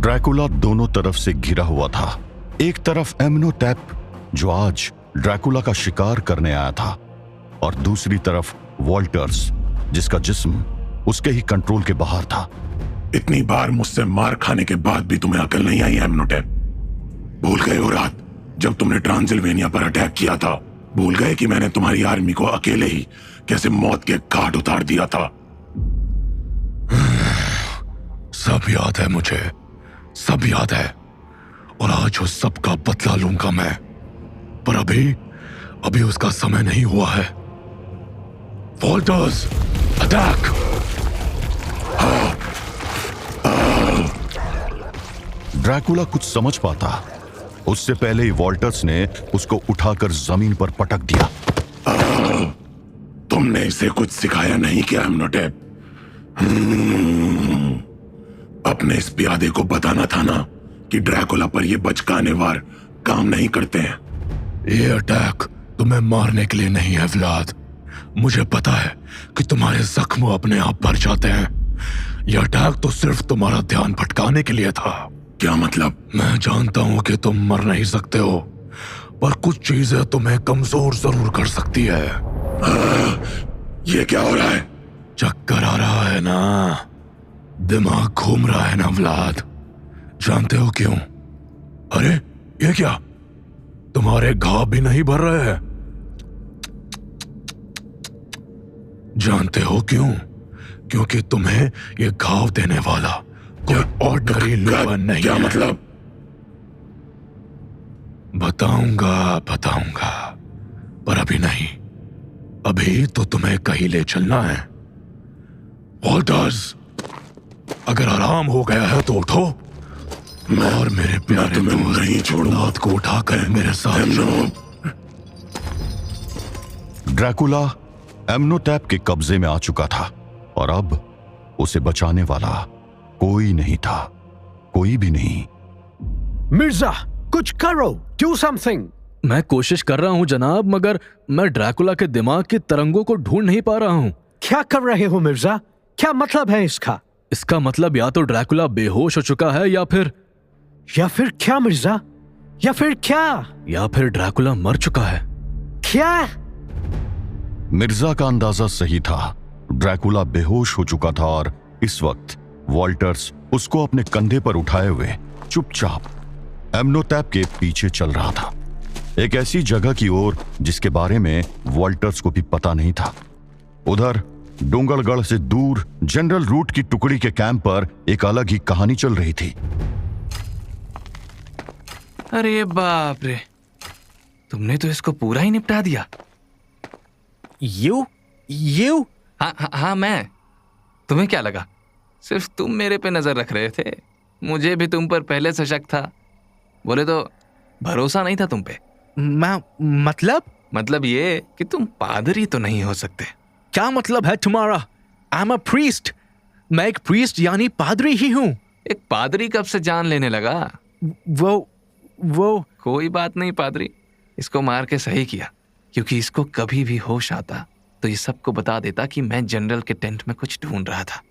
Dracula दोनों तरफ से घिरा हुआ था। एक तरफ एम्नोटेप, जो आज ड्रैकुला का शिकार करने आया था, और दूसरी तरफ वॉल्टर्स, जिसका जिस्म उसके ही कंट्रोल के बाहर था। इतनी बार मुझसे मार खाने के बाद भी तुम्हें अकल नहीं आई एम्नोटेप? भूल गए हो रात जब तुमने ट्रांसिल्वेनिया पर अटैक किया था? भूल गए कि मैंने तुम्हारी आर्मी को अकेले ही कैसे मौत के घाट उतार दिया था? सब याद है मुझे, सब याद है, और आज उस सब का बदला लूंगा मैं। पर अभी उसका समय नहीं हुआ है। Walter's, attack! ड्रैकुला कुछ समझ पाता उससे पहले ही वॉल्टर्स ने उसको उठाकर जमीन पर पटक दिया। तुमने इसे कुछ सिखाया नहीं क्या एम्नोटेप? अपने इस प्यादे को बताना था ना कि ड्रैकुला पर ये बचकाने वार काम नहीं करते हैं। ये अटैक तुम्हें मारने के लिए नहीं है व्लाद। मुझे पता है कि तुम्हारे जख्म अपने आप भर जाते हैं। यह अटैक तो सिर्फ तुम्हारा ध्यान भटकाने के लिए था। क्या मतलब? मैं जानता हूं कि तुम मर नहीं सकते हो, पर कुछ चीजें तुम्हें कमजोर जरूर कर सकती है। ये क्या हो रहा है? चक्कर आ रहा है ना, दिमाग घूम रहा है ना व्लाद। जानते हो क्यों? अरे ये क्या, तुम्हारे घाव भी नहीं भर रहे हैं? जानते हो क्यों? क्योंकि तुम्हें ये घाव देने वाला कोई ऑर्डिनरी लूपन नहीं क्या है। मतलब? बताऊंगा, पर अभी नहीं। अभी तो तुम्हें कहीं ले चलना है। वॉल्टर्स, अगर आराम हो गया है तो उठो और मेरे प्यारे तुम्हें नहीं छोड़ूंगा। व्लाद को उठाकर मेरे साथ। ड्रैकुला एम्नोटेप के कब्जे में आ चुका था और अब उसे बचाने वाला कोई नहीं था, कोई भी नहीं। मिर्जा, कुछ करो, डू समथिंग। मैं कोशिश कर रहा हूं जनाब, मगर मैं ड्रैकुला के दिमाग की तरंगों को ढूंढ नहीं पा रहा हूं। क्या कर रहे हो मिर्जा? क्या मतलब है इसका? इसका मतलब या तो ड्रैकुला बेहोश हो चुका है या फिर क्या मिर्जा? या फिर क्या? या फिर ड्रैकुला मर चुका है। क्या? मिर्जा का अंदाजा सही था। ड्रैकुला बेहोश हो चुका था और इस वक्त वॉल्टर्स उसको अपने कंधे पर उठाए हुए चुपचाप एम्नोटेप के पीछे चल रहा था, एक ऐसी जगह की ओर जिसके बारे में वॉल्टर्स को भी पता नहीं था। उधर डोंगरगढ़ से दूर जनरल रूट की टुकड़ी के कैंप पर एक अलग ही कहानी चल रही थी। अरे बाप रे, तुमने तो इसको पूरा ही निपटा दिया। यू हाँ, मैं। तुम्हें क्या लगा सिर्फ तुम मेरे पे नजर रख रहे थे? मुझे भी तुम पर पहले से शक था। बोले तो भरोसा नहीं था तुम पे। मतलब ये कि तुम पादरी तो नहीं हो सकते। क्या मतलब है तुम्हारा? I am a priest. मैं एक प्रीस्ट यानी पादरी ही हूं। एक पादरी कब से जान लेने लगा? वो कोई बात नहीं पादरी, इसको मार के सही किया, क्योंकि इसको कभी भी होश आता तो ये सबको बता देता कि मैं जनरल के टेंट में कुछ ढूंढ रहा था।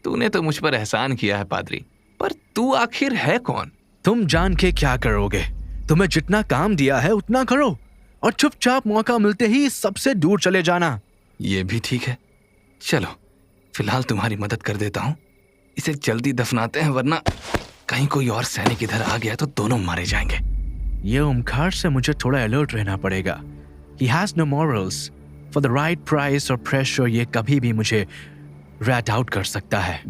तूने तो मुझ पर एहसान किया है पादरी, पर तू आखिर है कौन? तुम जान के क्या करोगे? तुम्हें जितना काम दिया है उतना करो और चुपचाप मौका मिलते ही सबसे दूर चले जाना। ये भी ठीक है, चलो फिलहाल तुम्हारी मदद कर देता हूँ। इसे जल्दी दफनाते हैं, वरना कहीं कोई और सैनिक इधर आ गया तो दोनों मारे जाएंगे। ये ओमकार से मुझे थोड़ा अलर्ट रहना पड़ेगा। He has no morals. For the right price or pressure ये कभी भी मुझे rat out कर सकता है।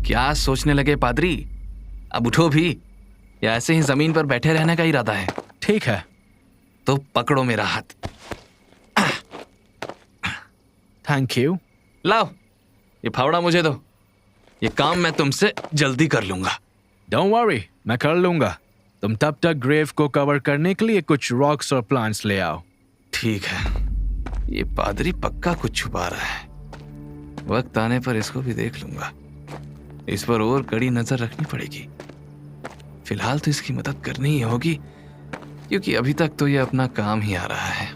क्या सोचने लगे पादरी? अब उठो भी, या ऐसे ही जमीन पर बैठे रहने का इरादा है? ठीक है, तो पकड़ो मेरा हाथ। Thank you. लाओ ये फावड़ा मुझे दो, ये काम मैं तुमसे जल्दी कर लूंगा। डोंट वरी, मैं कर लूंगा। तुम तब तक ग्रेव को कवर करने के लिए कुछ रॉक्स और प्लांट्स ले आओ। ठीक है, ये पादरी पक्का कुछ छुपा रहा है। वक्त आने पर इसको भी देख लूंगा। इस पर और कड़ी नजर रखनी पड़ेगी। फिलहाल तो इसकी मदद करनी ही होगी, क्योंकि अभी तक तो ये अपना काम ही आ रहा है।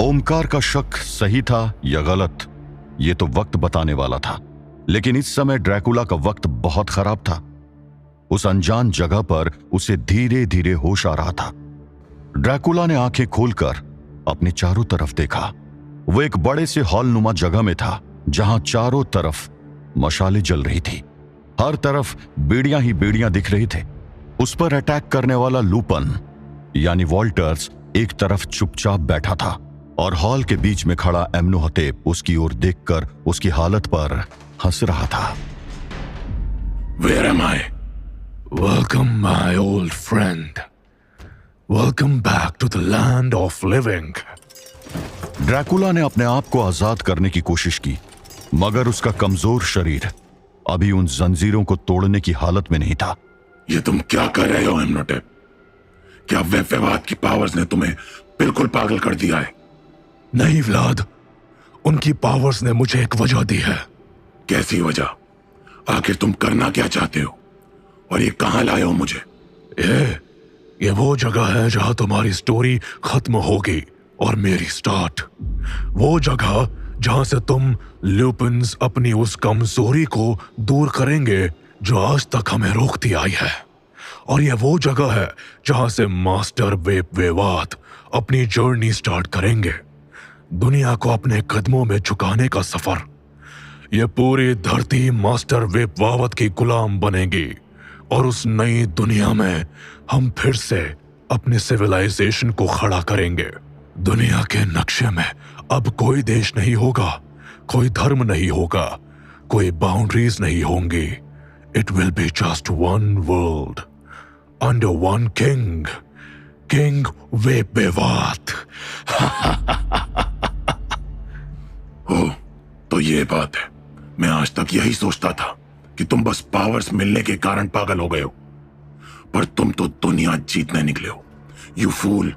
ओमकार का शक सही था या गलत, ये तो वक्त बताने वाला था। लेकिन इस समय ड्रैकुला का वक्त बहुत खराब था। उस अनजान जगह पर उसे धीरे धीरे होश आ रहा था। ड्रैकुला ने आंखें खोलकर अपने चारों तरफ देखा। वो एक बड़े से हॉलनुमा जगह में था जहां चारों तरफ मशालें जल रही थी। हर तरफ बेड़ियां ही बेड़ियां दिख रही थे। उस पर अटैक करने वाला लूपन यानी वॉल्टर्स एक तरफ चुपचाप बैठा था और हॉल के बीच में खड़ा एम्नोहतेप उसकी ओर देखकर उसकी हालत पर हंस रहा था। Where am I? Welcome, my old friend. Welcome back to the land of living. Dracula ने अपने आप को आजाद करने की कोशिश की, मगर उसका कमजोर शरीर अभी उन जंजीरों को तोड़ने की हालत में नहीं था। ये तुम क्या कर रहे हो एम्नोटेप? क्या वेवाद की पावर्स ने तुम्हें बिल्कुल पागल कर दिया है? नहीं व्लाद, उनकी पावर्स ने मुझे एक वजह दी है। कैसी वजह? आखिर तुम करना क्या चाहते हो और ये कहां लाए हो मुझे? ये वो जगह है जहां तुम्हारी स्टोरी खत्म होगी और मेरी स्टार्ट। वो जगह जहां से तुम लूपिन्स अपनी उस कमजोरी को दूर करेंगे जो आज तक हमें रोकती आई है। और ये वो जगह है जहां से मास्टर वेवाद अपनी जर्नी स्टार्ट करेंगे, दुनिया को अपने कदमों में झुकाने का सफर। ये पूरी धरती मास्टर वेवाद की गुलाम बनेगी और उस नई दुनिया में हम फिर से अपने सिविलाइजेशन को खड़ा करेंगे। दुनिया के नक्शे में अब कोई देश नहीं होगा, कोई धर्म नहीं होगा, कोई बाउंड्रीज नहीं होंगी। It will be just one world under one king, king वेवाद। ओ, तो ये बात है। मैं आज तक यही सोचता था कि तुम बस पावर्स मिलने के कारण पागल हो गए हो, पर तुम तो दुनिया जीतने निकले हो। यू फूल,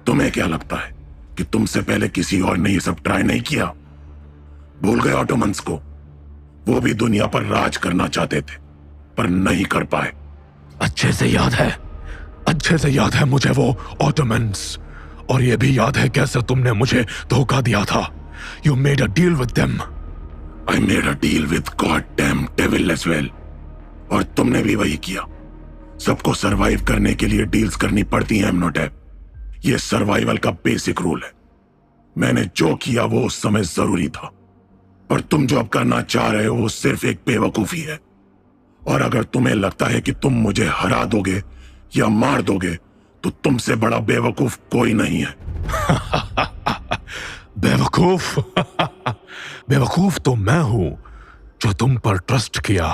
तुम्हें क्या लगता है कि तुमसे पहले किसी और ने ये सब ट्राई नहीं किया? भूल गए ऑटोमन्स को? वो भी दुनिया पर राज करना चाहते थे पर नहीं कर पाए। अच्छे से याद है मुझे वो ऑटोमन्स, और ये भी याद है कैसे तुमने मुझे धोखा दिया था। You made a deal with them. I made a deal with goddamn devil as well. और तुमने भी वही किया। सबको सरवाइव करने के लिए डील्स करनी पड़ती हैं एम्नोटेप। ये सर्वाइवल का बेसिक रूल है। मैंने जो किया वो उस समय जरूरी था, पर तुम जो अब करना चाह रहे हो वो सिर्फ एक बेवकूफी है। और अगर तुम्हें लगता है कि तुम मुझे हरा दोगे या मार दोगे तो तुमसे बड़ा बेवकूफ कोई नहीं है। बेवकूफ तो मैं हूं जो तुम पर ट्रस्ट किया।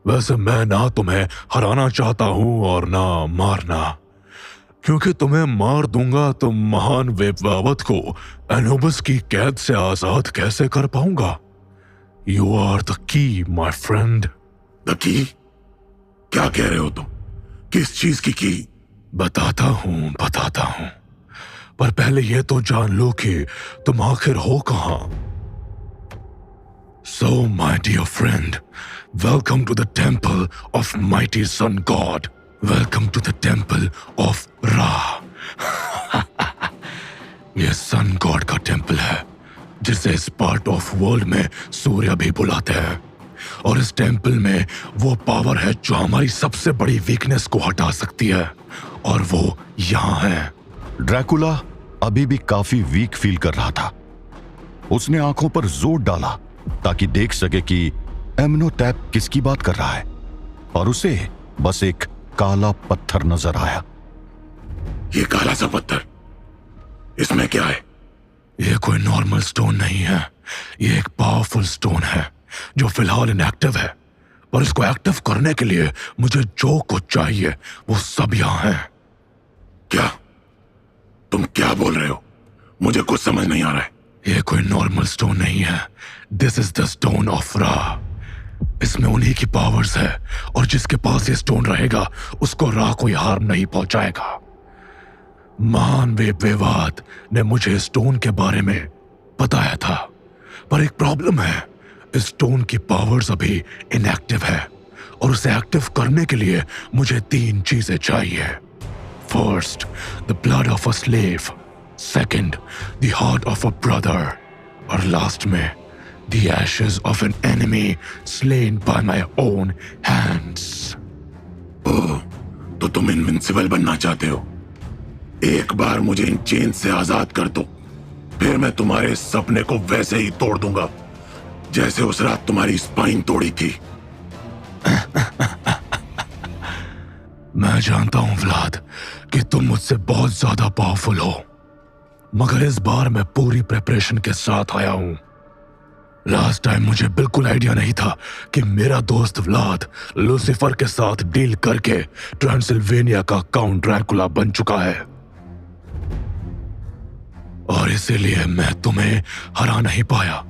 वैसे मैं ना तुम्हें हराना चाहता हूं और ना मारना, क्योंकि तुम्हें मार दूंगा तो महान वेवाद को एनोबस की कैद से आजाद कैसे कर पाऊंगा। You are the key my friend. The key? क्या कह रहे हो तुम? किस चीज की की? बताता हूं, पर पहले ये तो जान लो कि तुम आखिर हो कहां। So, my dear friend, welcome to the temple of mighty sun god. Welcome to the temple of Ra. ये सन गॉड का टेम्पल है जिसे इस पार्ट ऑफ वर्ल्ड में सूर्य भी बुलाते हैं। और इस टेम्पल में वो पावर है जो हमारी सबसे बड़ी वीकनेस को हटा सकती है, और वो यहाँ है। ड्रैकुला अभी भी काफी वीक फील कर रहा था। उसने आंखों पर जोर डाला ताकि देख सके कि एम्नोटेप किसकी बात कर रहा है, और उसे बस एक काला पत्थर नजर आया। ये काला सा पत्थर, इसमें क्या है? ये कोई नॉर्मल स्टोन नहीं है, ये एक पावरफुल स्टोन है जो फिलहाल इनएक्टिव है, और इसको एक्टिव करने के लिए मुझे जो कुछ चाहिए वो सब यहां है। क्या? तुम क्या बोल रहे हो? मुझे कुछ समझ नहीं आ रहा है। ये कोई नॉर्मल स्टोन नहीं है। This is the stone of रा। इसमें उन्हीं की पावर्स है, और जिसके पास ये स्टोन रहेगा उसको रा कोई हार्म नहीं पहुंचाएगा। महान वेवाद ने मुझे स्टोन के बारे में बताया था, पर एक प्रॉब्लम है। इस स्टोन की पावर्स अभी इनएक्टिव है, और उसे एक्टिव करने के लिए मुझे 3 चीजें चाहिए। First, the blood of a slave. Second, the heart of a brother. और लास्ट में The ashes of an enemy slain by my own hands. ओह, तो तुम इनविंसिबल बनना चाहते हो? एक बार मुझे इन चेन से आजाद कर दो, फिर मैं तुम्हारे सपने को वैसे ही तोड़ दूंगा जैसे उस रात तुम्हारी स्पाइन तोड़ी थी। मैं जानता हूं व्लाद कि तुम मुझसे बहुत ज्यादा पावरफुल हो, मगर इस बार मैं पूरी प्रिपरेशन के साथ आया हूं। लास्ट टाइम मुझे बिल्कुल आइडिया नहीं था कि मेरा दोस्त व्लाद लूसीफर के साथ डील करके ट्रांसिल्वेनिया का काउंट ड्रैकुला बन चुका है, और इसीलिए मैं तुम्हें हरा नहीं पाया।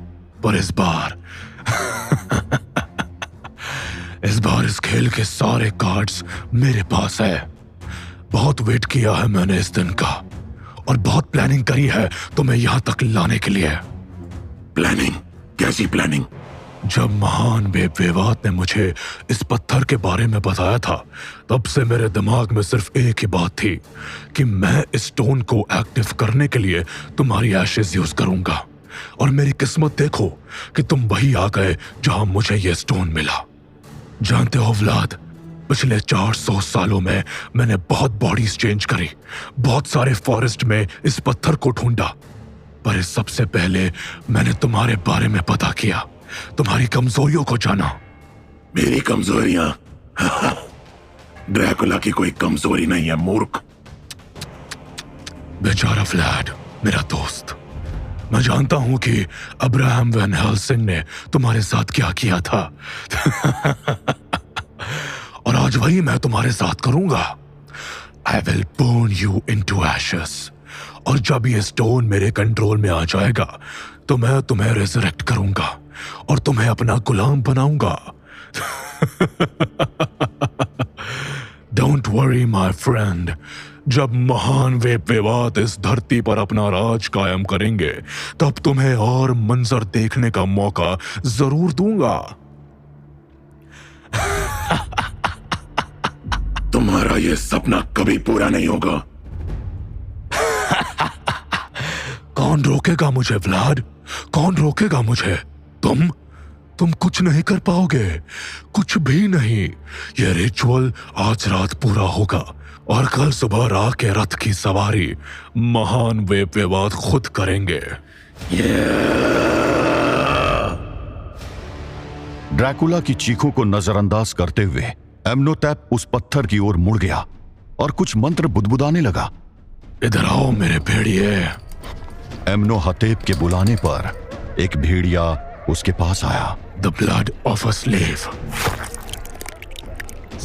पर इस बार इस खेल के सारे कार्ड्स मेरे पास है। बहुत वेट किया है मैंने इस दिन का, और बहुत प्लानिंग करी है तुम्हें यहां तक लाने के लिए। प्लानिंग? कैसी प्लानिंग? जब महान वेवात ने मुझे इस पत्थर के बारे में बताया था, तब से मेरे दिमाग में सिर्फ एक ही बात थी कि मैं इस स्टोन को एक्टिव करने के लिए तुम्हारी एशेज यूज करूंगा। और मेरी किस्मत देखो कि तुम वही आ गए जहां मुझे यह स्टोन मिला। जानते हो व्लाद, पिछले 400 सालों में मैंने बहुत बॉडीज चेंज करी, बहुत सारे फॉरेस्ट में इस पत्थर को ढूंढा, पर इस सबसे पहले मैंने तुम्हारे बारे में पता किया, तुम्हारी कमजोरियों को जाना। मेरी कमजोरियां? ड्रैकुला की कोई कमजोरी नहीं है, मूर्ख। बेचारा व्लाड, मेरा दोस्त, मैं जानता हूं कि अब्राहम वैन हेल्सिंग ने तुम्हारे साथ क्या किया था। और आज वही मैं तुम्हारे साथ करूंगा। I will burn you into ashes, और जब ये स्टोन मेरे कंट्रोल में आ जाएगा तो मैं तुम्हें रिजरेक्ट करूंगा और तुम्हें अपना गुलाम बनाऊंगा। डोंट वरी माय फ्रेंड, जब महान वेवात इस धरती पर अपना राज कायम करेंगे, तब तुम्हें और मंजर देखने का मौका जरूर दूंगा। तुम्हारा ये सपना कभी पूरा नहीं होगा। कौन रोकेगा मुझे व्लाड? कौन रोकेगा मुझे? तुम कुछ नहीं कर पाओगे, कुछ भी नहीं। यह रिचुअल आज रात पूरा होगा, और कल सुबह राह के रथ की सवारी महान वेवात खुद करेंगे। ड्रैकुला की चीखों को नजरअंदाज करते हुए एम्नोटेप उस पत्थर की ओर मुड़ गया और कुछ मंत्र बुदबुदाने लगा। इधर आओ मेरे भेड़िए। एम्नोहतेप के बुलाने पर एक भेड़िया उसके पास आया। The blood of a slave.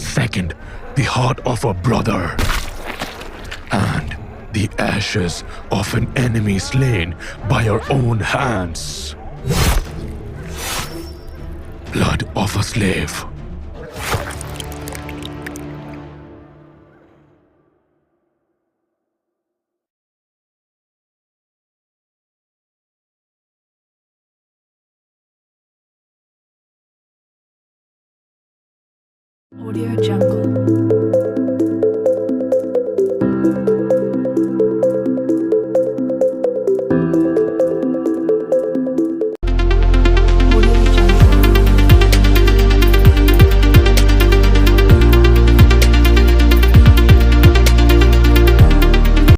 Second, the heart of a brother. And the ashes of an enemy slain by your own hands. Blood of a slave. Audio Jungle.